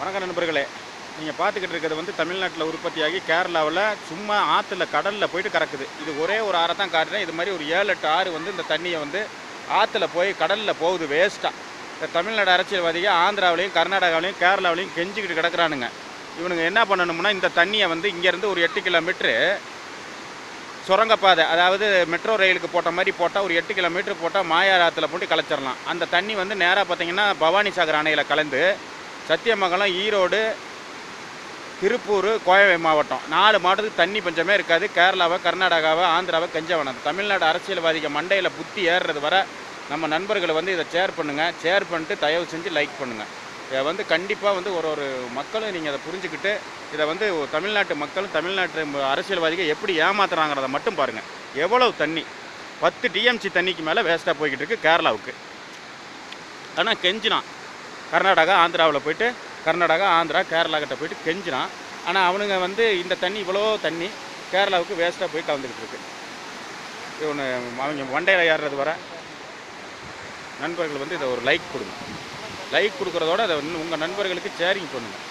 வணக்கம் நண்பர்களே, நீங்கள் பார்த்துக்கிட்டு இருக்கிறது வந்து தமிழ்நாட்டில் உற்பத்தியாகி கேரளாவில் சும்மா ஆற்றுல கடலில் போயிட்டு கறக்குது. இது ஒரே ஒரு ஆறை தான் காட்டுறேன். இது மாதிரி ஒரு 7-8 ஆறு வந்து இந்த தண்ணியை வந்து ஆற்றுல போய் கடலில் போகுது வேஸ்ட்டாக. இந்த தமிழ்நாடு அரசியல்வாதிகள் ஆந்திராவிலையும் கர்நாடகாவிலையும் கேரளாவிலையும் கெஞ்சிக்கிட்டு கிடக்குறானுங்க. இவனுங்க என்ன பண்ணணும்னா இந்த தண்ணியை வந்து இங்கேருந்து ஒரு 8 கிலோமீட்ரு சுரங்கப்பாதை, அதாவது மெட்ரோ ரயிலுக்கு போட்ட மாதிரி போட்டால் ஒரு 8 கிலோமீட்டர் போட்டால் மாயார் ஆற்றுல போட்டு கலைச்சிடலாம். அந்த தண்ணி வந்து நேராக பார்த்தீங்கன்னா பவானி சாகர் அணையில் கலந்து சத்தியமங்கலம், ஈரோடு, திருப்பூர், கோவை மாவட்டம் 4 மாவட்டத்துக்கு தண்ணி பஞ்சமே இருக்காது. கேரளாவை, கர்நாடகாவை, ஆந்திராவை கெஞ்ச வேணாம். தமிழ்நாடு அரசியல்வாதிகள் மண்டையில் புத்தி ஏறுறது வர நம்ம நண்பர்களை வந்து இதை ஷேர் பண்ணுங்கள். ஷேர் பண்ணிட்டு தயவு செஞ்சு லைக் பண்ணுங்கள். இதை வந்து கண்டிப்பாக வந்து ஒரு மக்களும் நீங்கள் அதை புரிஞ்சுக்கிட்டு இதை வந்து தமிழ்நாட்டு மக்களும் தமிழ்நாட்டு அரசியல்வாதிகள் எப்படி ஏமாத்துறாங்கிறத மட்டும் பாருங்கள். எவ்வளவு தண்ணி 10 டிஎம்சி தண்ணிக்கு மேலே வேஸ்ட்டாக போய்கிட்டு இருக்குது கேரளாவுக்கு. ஆனால் கெஞ்சினான் கர்நாடகா, ஆந்திராவில் போய்ட்டு கர்நாடகா, ஆந்திரா, கேரளா கிட்ட போய்ட்டு கெஞ்சினான். ஆனால் அவனுங்க வந்து இந்த தண்ணி இவ்வளோ தண்ணி கேரளாவுக்கு வேஸ்ட்டாக போய் கலந்துக்கிட்டு இருக்கு. இவனு அவங்க வண்டையில் ஏறுறது வர நண்பர்கள் வந்து இதை ஒரு லைக் கொடுங்க. லைக் கொடுக்குறதோட அதை வந்து உங்கள் நண்பர்களுக்கு ஷேரிங் பண்ணுங்கள்.